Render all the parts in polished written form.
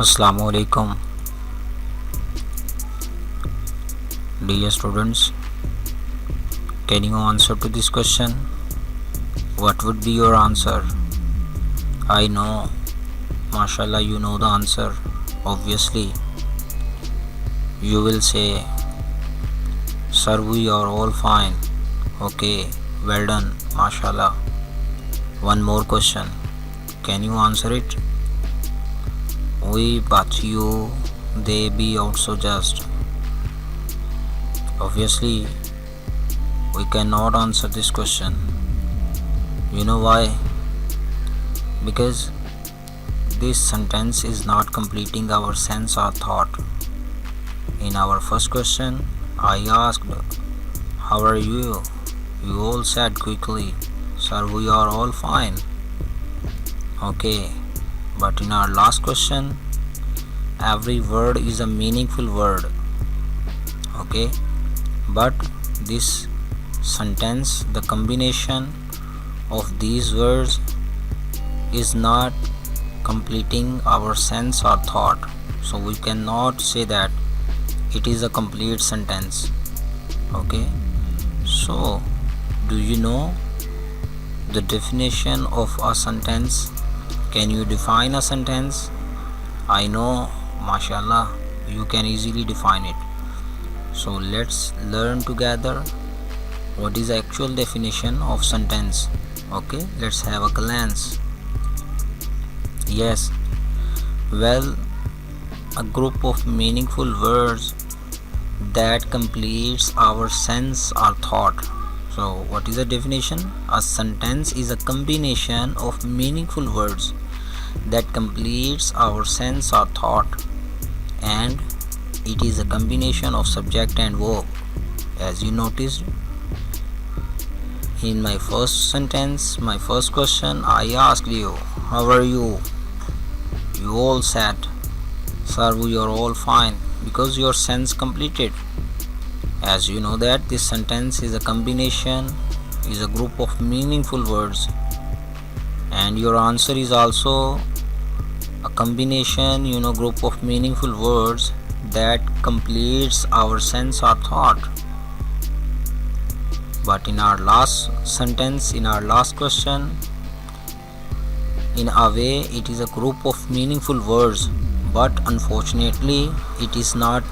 Assalamu alaikum, dear students. Can you answer to this question? What would be your answer? I know, mashallah, you know the answer. Obviously, you will say, sir, we are all fine. Okay, well done, mashallah. One more question. Can you answer it? We, but you, they, be also just. Obviously, we cannot answer this question. You know why? Because this sentence is not completing our sense or thought. In our first question, I asked, how are you? You all said quickly, sir, we are all fine. Okay, but in our last question, every word is a meaningful word. Okay, but this sentence, the combination of these words is not completing our sense or thought, so we cannot say that it is a complete sentence. Okay, so do you know the definition of a sentence? Can you define a sentence? I know, mashallah, you can easily define it. So let's learn together what is the actual definition of sentence. Okay, let's have a glance. Yes, well, a group of meaningful words that completes our sense or thought. So what is the definition? A sentence is a combination of meaningful words that completes our sense or thought, and it is a combination of subject and verb. As you noticed in my first sentence, my first question, I asked you, how are you? You all said, sir, we are all fine, because your sense completed. As you know that this sentence is a combination, is a group of meaningful words, and your answer is also a combination, group of meaningful words that completes our sense or thought. But in our last sentence, in our last question, in a way it is a group of meaningful words, but unfortunately it is not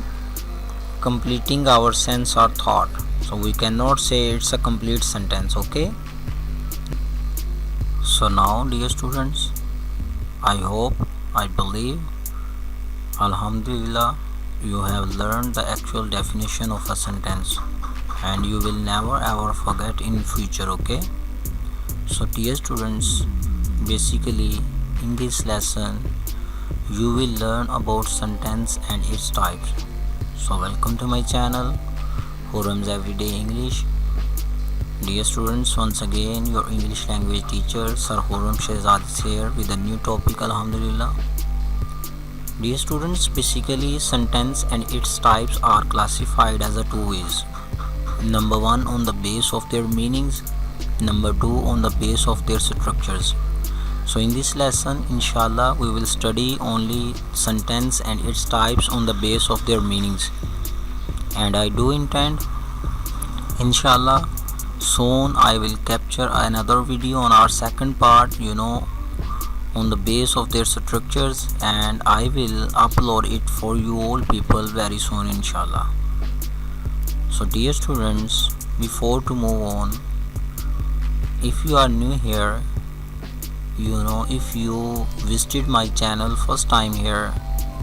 completing our sense or thought, so we cannot say it's a complete sentence. Okay, so now, dear students, I hope, I believe, alhamdulillah, you have learned the actual definition of a sentence, and you will never ever forget in future. Okay, so dear students, basically in this lesson you will learn about sentence and its types. So welcome to my channel, Khuram's Everyday English. Dear students, once again your English language teacher Sir Khuram Shehzad is here with a new topic, alhamdulillah. Dear students, basically sentence and its types are classified as a two ways. Number one, on the base of their meanings. Number two, on the base of their structures. So in this lesson, inshallah, we will study only sentence and its types on the base of their meanings. And I do intend, inshallah, soon I will capture another video on our second part, on the base of their structures, and I will upload it for you all people very soon, inshallah. So dear students, before to move on, if you are new here, if you visited my channel first time here,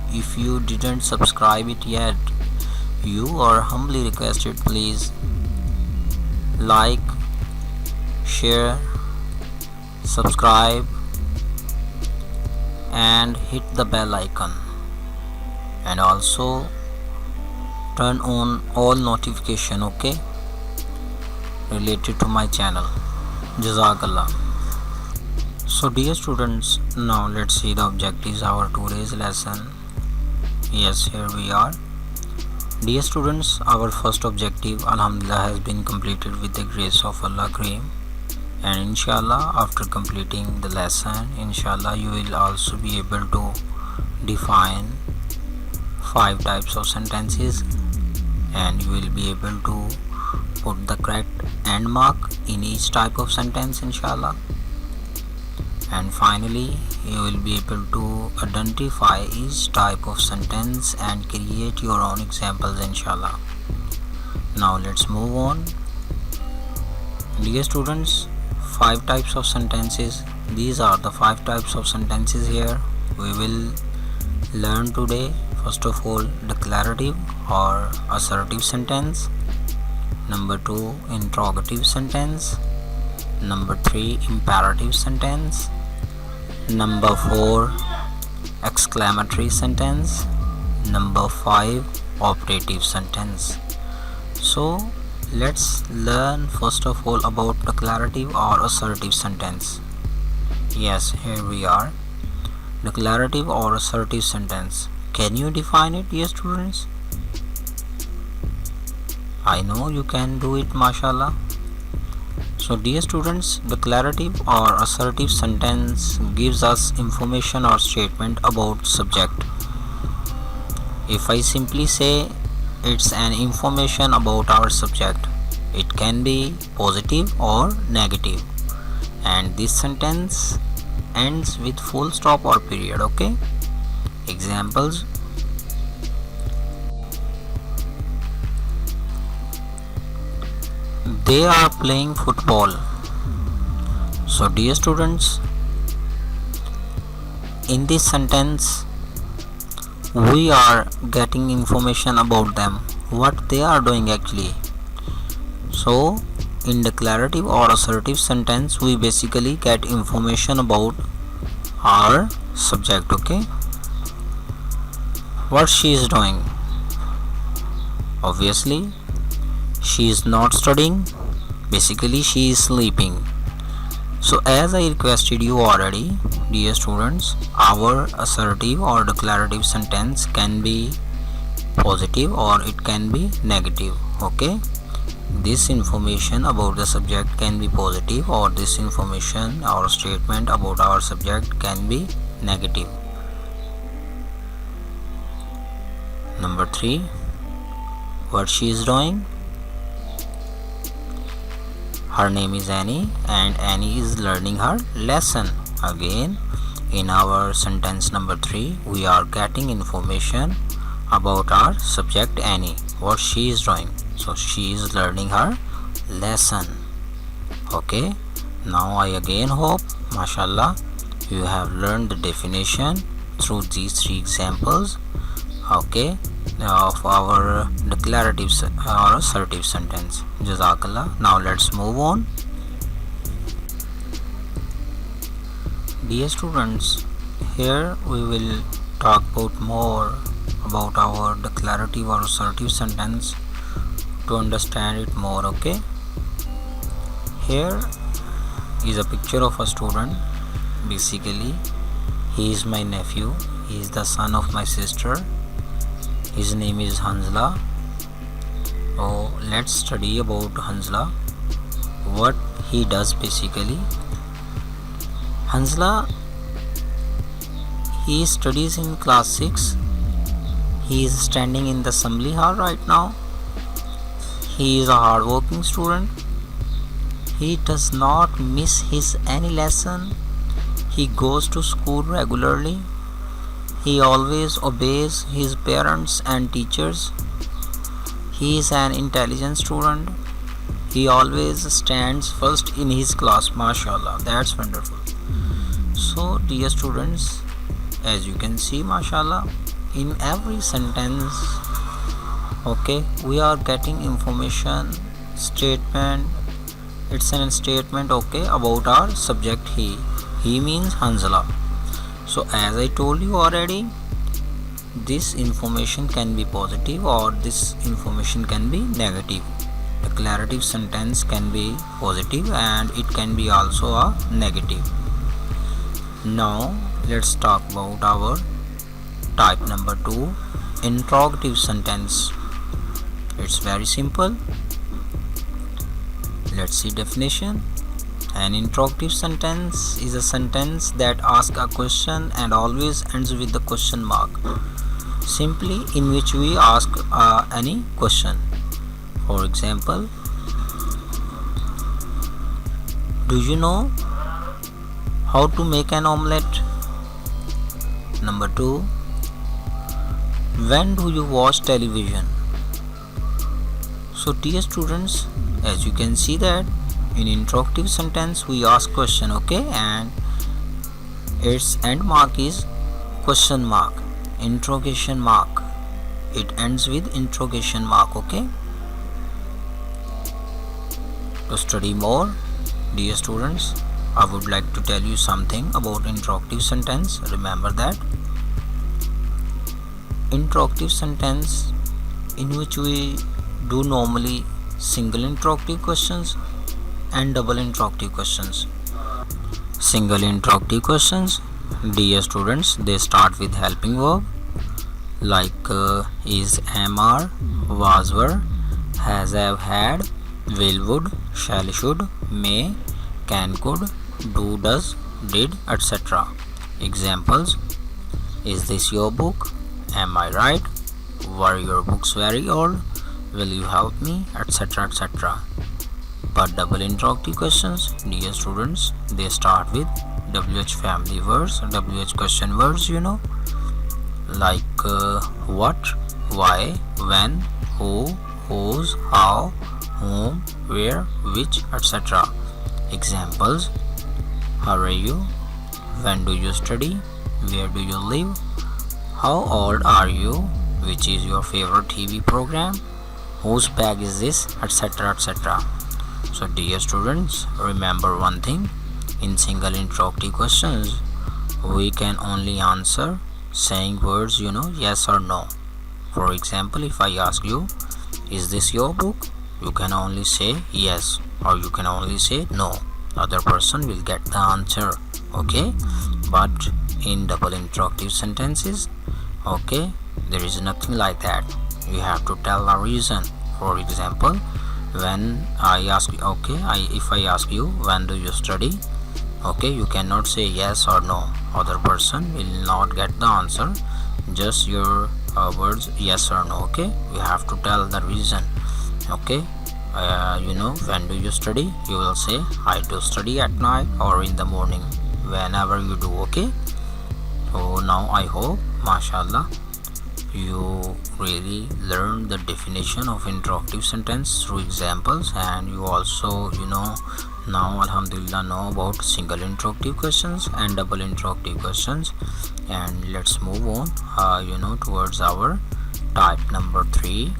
if you didn't subscribe it yet, you are humbly requested, please like, share, subscribe, and hit the bell icon, and also turn on all notification, okay, related to my channel. Jazakallah. So dear students, now let's see the objectives of our today's lesson. Yes, here we are. Dear students, our first objective, alhamdulillah, has been completed with the grace of Allah Kareem, and inshallah after completing the lesson, inshallah you will also be able to define 5 types of sentences, and you will be able to put the correct end mark in each type of sentence, inshallah. And finally, you will be able to identify each type of sentence and create your own examples, inshallah. Now let's move on. Dear students, 5 types of sentences. These are the 5 types of sentences here we will learn today. First of all, declarative or assertive sentence. Number 2, interrogative sentence. Number 3, imperative sentence. Number 4, exclamatory sentence. Number 5, operative sentence. So let's learn first of all about declarative or assertive sentence. Yes, here we are. Declarative or assertive sentence. Can you define it, dear students? I know you can do it, mashallah. So dear students, declarative or assertive sentence gives us information or statement about subject. If I simply say it's an information about our subject, it can be positive or negative, and this sentence ends with full stop or period. Okay, examples: they are playing football. So dear students, in this sentence we are getting information about them, what they are doing actually. So in declarative or assertive sentence we basically get information about our subject. Okay, what she is doing? Obviously she is not studying, basically she is sleeping. So as I requested you already, dear students, our assertive or declarative sentence can be positive or it can be negative. Okay, this information about the subject can be positive, or this information or statement about our subject can be negative. Number 3, what she is doing? Her name is Annie and Annie is learning her lesson. Again, in our sentence number 3, we are getting information about our subject Annie, what she is doing. So she is learning her lesson. Okay, now I again hope, mashallah, you have learned the definition through these 3 examples, okay, of our declarative or assertive sentence. Jazakallah. Now let's move on. Dear students, here we will talk about more about our declarative or assertive sentence to understand it more. Okay, here is a picture of a student. Basically he is my nephew, he is the son of my sister. His name is Hansla. So let's study about Hansla, what he does basically. Hansla, he studies in class 6. He is standing in the assembly hall right now. He is a hardworking student. He does not miss his any lesson. He goes to school regularly. He always obeys his parents and teachers. He is an intelligent student. He always stands first in his class. Mashallah, that's wonderful. So dear students, as you can see, mashallah, in every sentence, okay, we are getting information, statement. It's an statement, okay, about our subject. He means Hansla. So as I told you already, this information can be positive or this information can be negative. Declarative sentence can be positive and it can be also a negative. Now let's talk about our type number 2, interrogative sentence. It's very simple. Let's see definition. An interrogative sentence is a sentence that asks a question and always ends with the question mark, simply in which we ask any question. For example, do you know how to make an omelette? Number 2, when do you watch television? So dear students, as you can see that in interrogative sentence we ask question, okay, and its end mark is question mark, interrogation mark. It ends with interrogation mark, okay. To study more, dear students, I would like to tell you something about interrogative sentence. Remember that interrogative sentence in which we do normally single interrogative questions and double interrogative questions. Single interrogative questions, dear students, they start with helping verb like is, am, are, was, were, has, have, had, will, would, shall, should, may, can, could, do, does, did, etc. Examples: is this your book? Am I right? Were your books very old? Will you help me? Etc. etc. But double interrogative questions, dear students, they start with WH family words, WH question words, like what, why, when, who, whose, how, whom, where, which, etc. Examples: how are you? When do you study? Where do you live? How old are you? Which is your favorite TV program? Whose bag is this? Etc. etc. So dear students, remember one thing: in single interrogative questions we can only answer saying words, yes or no. For example, if I ask you, is this your book? You can only say yes or you can only say no. Other person will get the answer, okay. But in double interrogative sentences, okay, there is nothing like that. You have to tell a reason. For example, when I ask you, okay, if I ask you, when do you study? Okay, you cannot say yes or no. Other person will not get the answer, just your words yes or no, okay. You have to tell the reason, okay. When do you study? You will say, I do study at night or in the morning, whenever you do, okay. So now I hope, mashallah, you really learned the definition of interrogative sentence through examples, and you also now alhamdulillah know about single interrogative questions and double interrogative questions. And let's move on towards our type number 3.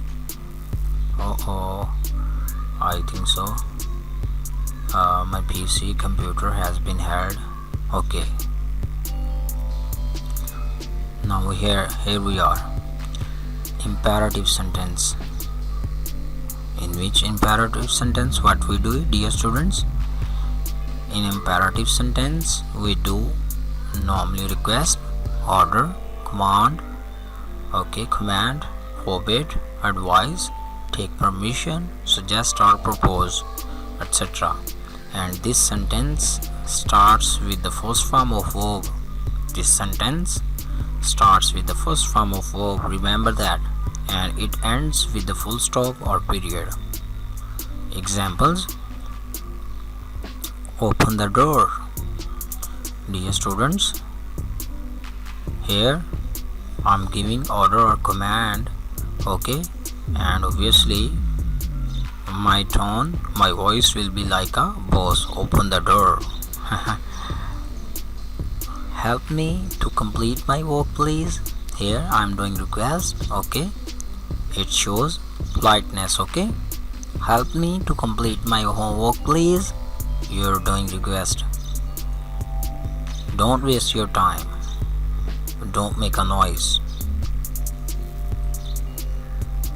I think so my PC computer has been hacked. Okay, now here we are. Imperative sentence. In which imperative sentence what we do, dear students? In imperative sentence we do normally request, order, command, okay, command, forbid, advise, take permission, suggest or propose, etc. And this sentence starts with the first form of verb. This sentence starts with the first form of verb, remember that, and it ends with the full stop or period. Examples: open the door. Dear students, here I'm giving order or command, okay, and obviously my tone, my voice will be like a boss. Open the door. Help me to complete my work, please. Here I'm doing request, okay. It shows politeness, okay. Help me to complete my homework, please. You're doing request. Don't waste your time. Don't make a noise.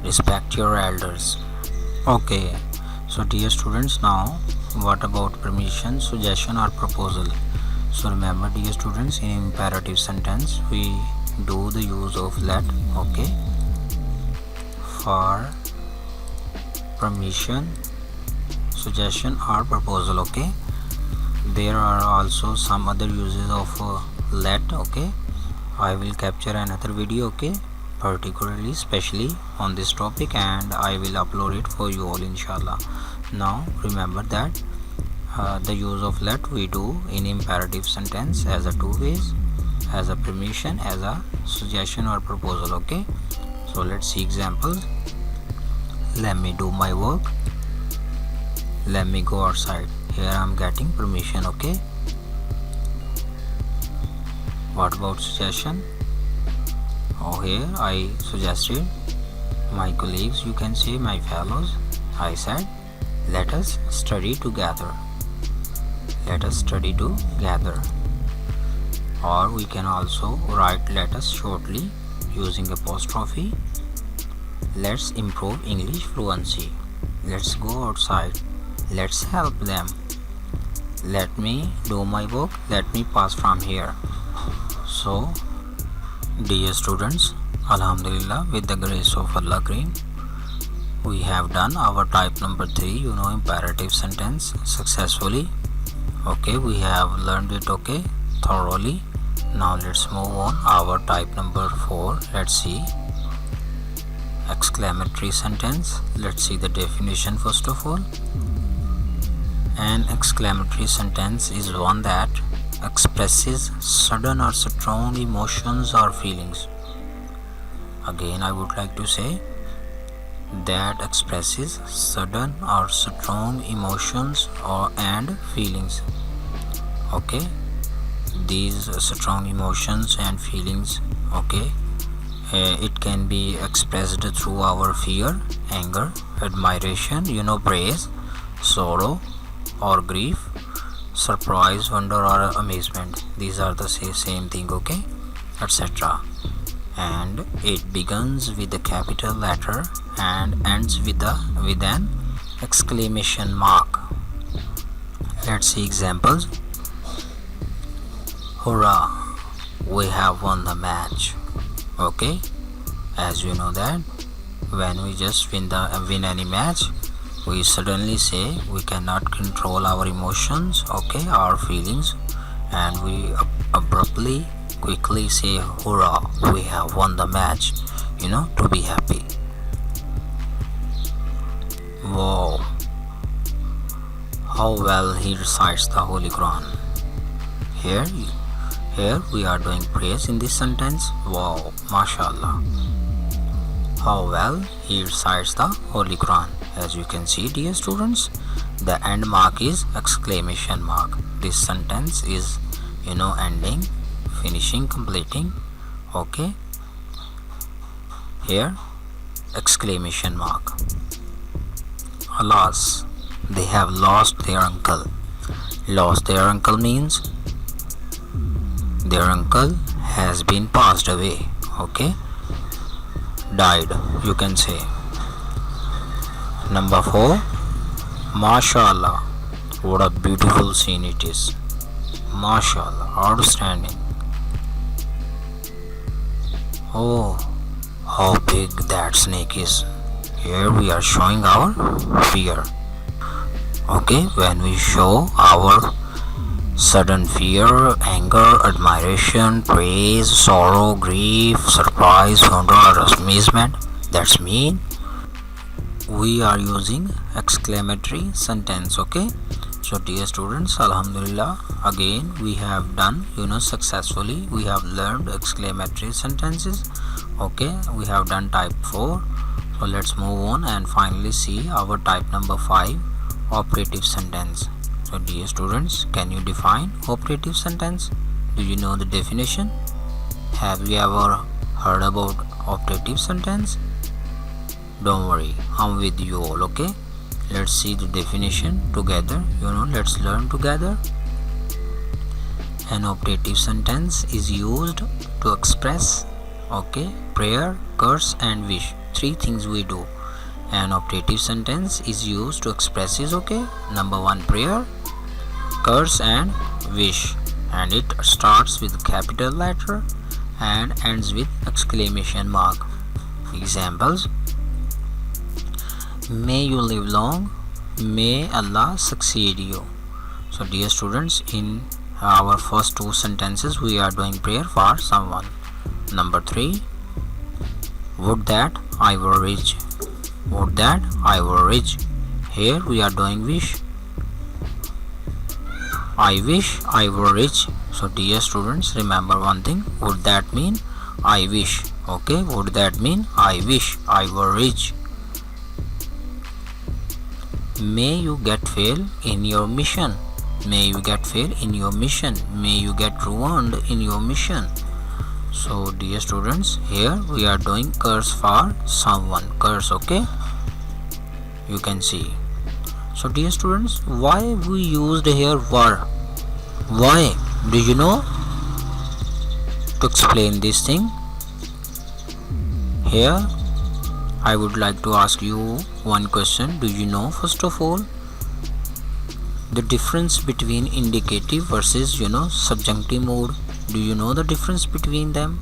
Respect your elders. Okay, so dear students, now what about permission, suggestion or proposal? So remember, dear students, in imperative sentence we do the use of let, okay, for permission, suggestion or proposal, okay. There are also some other uses of let. Okay, I will capture another video, okay, particularly specially on this topic, and I will upload it for you all, inshallah. Now remember that the use of let we do in imperative sentence as a two ways, as a permission, as a suggestion or proposal. Okay, so let's see examples. Let me do my work. Let me go outside. Here I'm getting permission. Okay, what about suggestion? Oh, here I suggested my colleagues, you can say my fellows, I said let us study together. Let us study together. Or we can also write let us shortly using apostrophe. Let's improve English fluency. Let's go outside. Let's help them. Let me do my work. Let me pass from here. So, dear students, Alhamdulillah, with the grace of Allah Kareem, we have done our type number 3, imperative sentence successfully. Okay, we have learned it, okay, thoroughly. Now let's move on our type number 4. Let's see exclamatory sentence. Let's see the definition first of all. An exclamatory sentence is one that expresses sudden or strong emotions or feelings. Again, I would like to say that expresses sudden or strong emotions and feelings. Okay, these strong emotions and feelings, okay, it can be expressed through our fear, anger, admiration, praise, sorrow or grief, surprise, wonder or amazement. These are the same thing, okay, etc. And it begins with a capital letter and ends with an exclamation mark. Let's see examples. Hurrah, we have won the match. Okay, as you know that when we just win any match, we suddenly say we cannot control our emotions, okay, our feelings, and we abruptly quickly say hurrah, we have won the match, to be happy. Wow, how well he recites the Holy Quran. Here we are doing praise in this sentence. Wow, mashallah, how well he recites the Holy Quran. As you can see, dear students, the end mark is exclamation mark. This sentence is ending, finishing, completing. Okay, here exclamation mark. Alas, they have lost their uncle. Lost their uncle means their uncle has been passed away. Okay, died, you can say. Number 4, mashallah, what a beautiful scene it is. Mashallah, outstanding. Oh, how big that snake is. Here we are showing our fear. Okay, when we show our sudden fear, anger, admiration, praise, sorrow, grief, surprise, wonder or amazement, that's mean we are using exclamatory sentence. Okay, so dear students, Alhamdulillah, again we have done successfully. We have learned exclamatory sentences. Okay, we have done type 4. So let's move on and finally see our type number 5, operative sentence. So dear students, can you define operative sentence? Do you know the definition? Have you ever heard about operative sentence? Don't worry, I'm with you all. Okay, let's see the definition together. Let's learn together. An operative sentence is used to express, okay, prayer, curse and wish. 3 things we do. An operative sentence is used to express is, okay, number 1 prayer, curse and wish, and it starts with capital letter and ends with exclamation mark. Examples: may you live long, may Allah succeed you, So dear students, in our first two sentences we are doing prayer for someone. Number 3, would that I were rich. Would that I were rich. Here we are doing wish. I wish I were rich. So dear students, remember one thing, would that mean I wish. Okay, would that mean I wish I were rich. May you get fail in your mission. May you get fail in your mission. May you get ruined in your mission. So dear students, here we are doing curse for someone. Curse, okay, you can see. So dear students, why we used here were? Why? Do you know? To explain this thing, here I would like to ask you one question. Do you know, first of all, the difference between indicative versus subjunctive mood? Do you know the difference between them?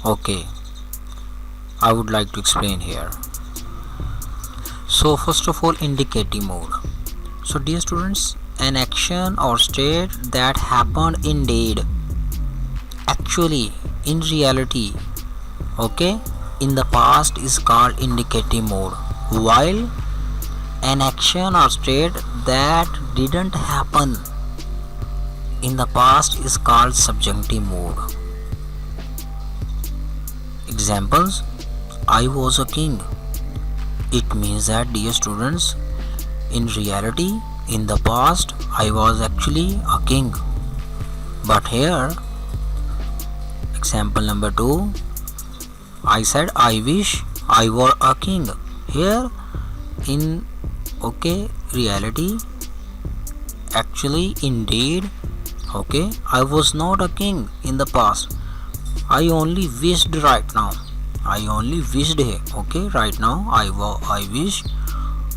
Okay, I would like to explain here. So first of all, indicative mood. So dear students, an action or state that happened indeed, actually, in reality, okay, in the past is called indicative mood, while an action or state that didn't happen in the past is called subjunctive mood. Examples: I was a king. It means that, dear students, in reality, in the past, I was actually a king. But here, example number 2, I said I wish I were a king. Here, in reality, actually, indeed, okay, I was not a king in the past. I only wished right now. I only wished here. Okay, right now I wish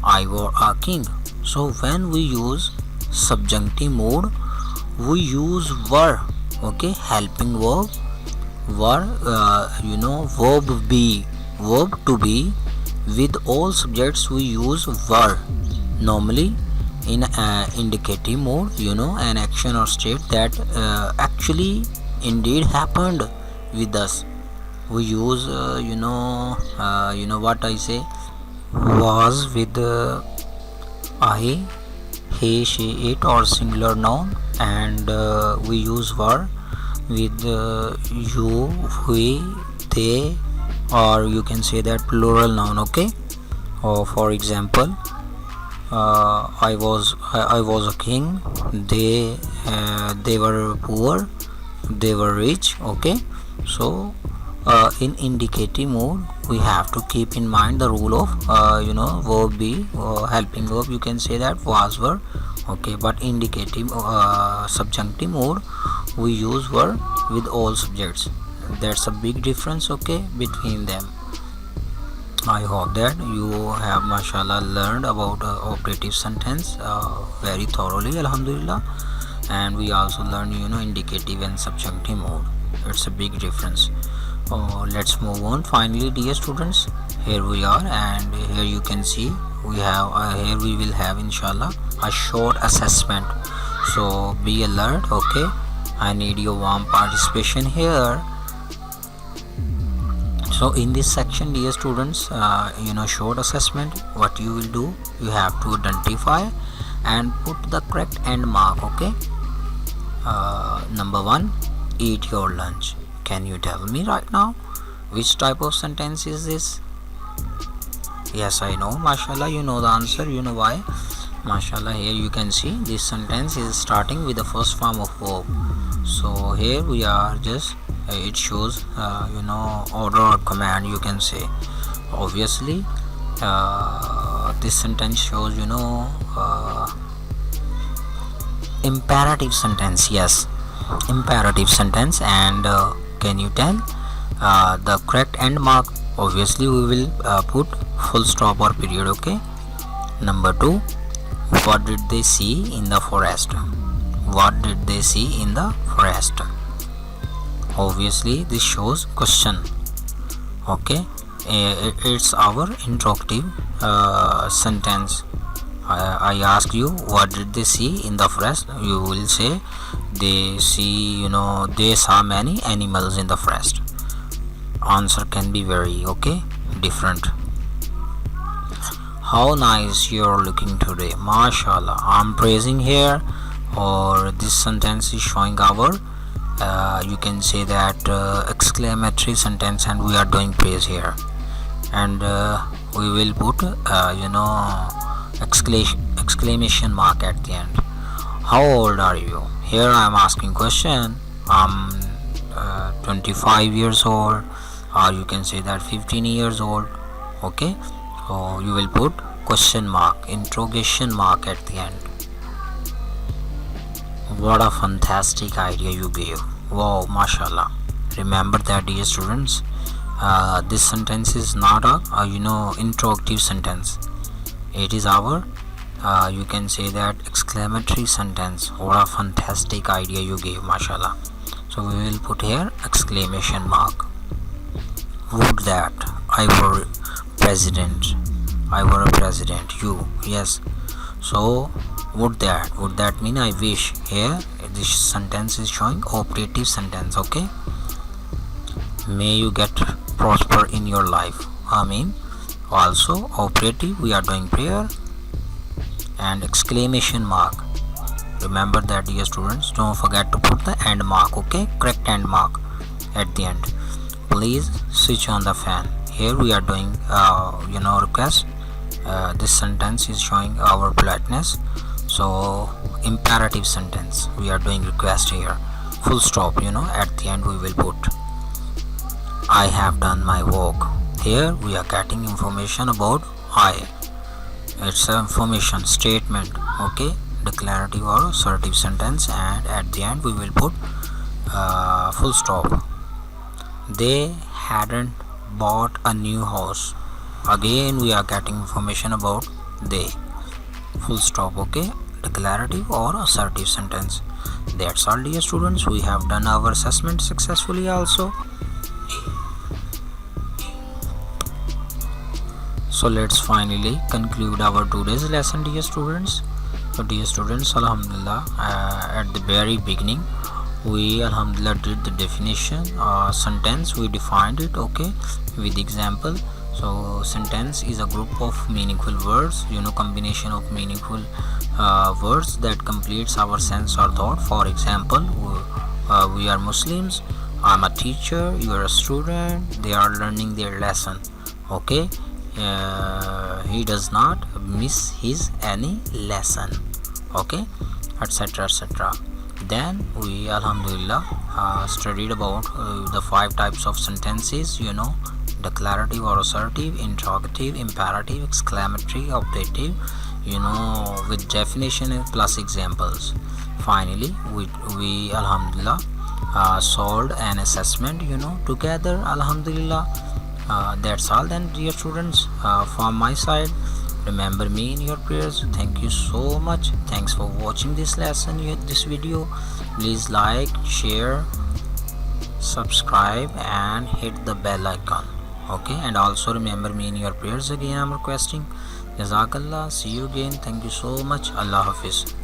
I were a king. So when we use subjunctive mood, we use were. Okay, helping verb. Were, verb be, verb to be. With all subjects we use were. Normally, in indicative mode, an action or state that actually indeed happened with us, we use what I say, was with I, he, she, it, or singular noun, and we use were with you, we, they, or you can say that plural noun. Okay, or for example, I was a king. They were poor. They were rich. Okay, so in indicative mode, we have to keep in mind the rule of verb be, helping verb. You can say that was, were. Okay, but indicative subjunctive mode, we use were with all subjects. That's a big difference, okay, between them. I hope that you have mashallah learned about operative sentence very thoroughly, alhamdulillah. And we also learned indicative and subjunctive mode. It's a big difference. Let's move on. Finally, dear students, here we are, and here you can see we have here we will have inshallah a short assessment. So be alert. Okay, I need your warm participation here. So in this section, dear students, short assessment, what you will do, you have to identify and put the correct end mark. Okay, number 1, eat your lunch. Can you tell me right now which type of sentence is this? Yes, I know, mashallah, you know the answer. You know why? Mashallah, here you can see this sentence is starting with the first form of verb. So here we are just it shows order or command, you can say. Obviously this sentence shows imperative sentence. Yes, imperative sentence. And can you tell the correct end mark? Obviously we will put full stop or period. Okay, number 2, what did they see in the forest? What did they see in the forest? Obviously this shows question. Okay, it's our interrogative sentence. I ask you, what did they see in the forest? You will say they see, they saw many animals in the forest. Answer can be very different. How nice you're looking today, mashallah. I'm praising here, or this sentence is showing our you can say that exclamatory sentence, and we are doing praise here, and we will put exclamation mark at the end. How old are you? Here I am asking question. I'm 25 years old, or you can say that 15 years old. Okay, so you will put question mark, interrogation mark at the end. What a fantastic idea you gave. Wow, mashallah. Remember that, dear students, this sentence is not a interrogative sentence. It is our you can say that exclamatory sentence. What a fantastic idea you gave, mashallah. So we will put here exclamation mark. Would that I were president. I were a president. You, yes. So would that mean I wish. Here this sentence is showing operative sentence. Okay, may you get prosper in your life. I mean, also operative, we are doing prayer, and exclamation mark. Remember that, dear students, don't forget to put the end mark. Okay, correct end mark at the end. Please switch on the fan. Here we are doing request. This sentence is showing our politeness, so imperative sentence, we are doing request here. Full stop, at the end we will put I have done my work. Here we are getting information about I. It's an information statement. Okay, declarative or assertive sentence, and at the end we will put full stop. They hadn't bought a new house. Again we are getting information about they. Full stop. Okay, declarative or assertive sentence. That's all, dear students. We have done our assessment successfully also. So let's finally conclude our today's lesson, dear students. So dear students, alhamdulillah, at the very beginning we alhamdulillah did the definition sentence. We defined it, okay, with example. So sentence is a group of meaningful words, combination of meaningful words that completes our sense or thought. For example, we are Muslims, I'm a teacher, you are a student, they are learning their lesson. Okay, he does not miss his any lesson. Okay, etc, etc. Then we alhamdulillah studied about the 5 types of sentences, declarative or assertive, interrogative, imperative, exclamatory, operative, with definition plus examples. Finally we alhamdulillah solved an assessment together, alhamdulillah. That's all then, dear students, from my side. Remember me in your prayers. Thank you so much. Thanks for watching this lesson, this video. Please like, share, subscribe and hit the bell icon. Okay, and also remember me in your prayers again, I'm requesting. Jazakallah. See you again. Thank you so much. Allah Hafiz.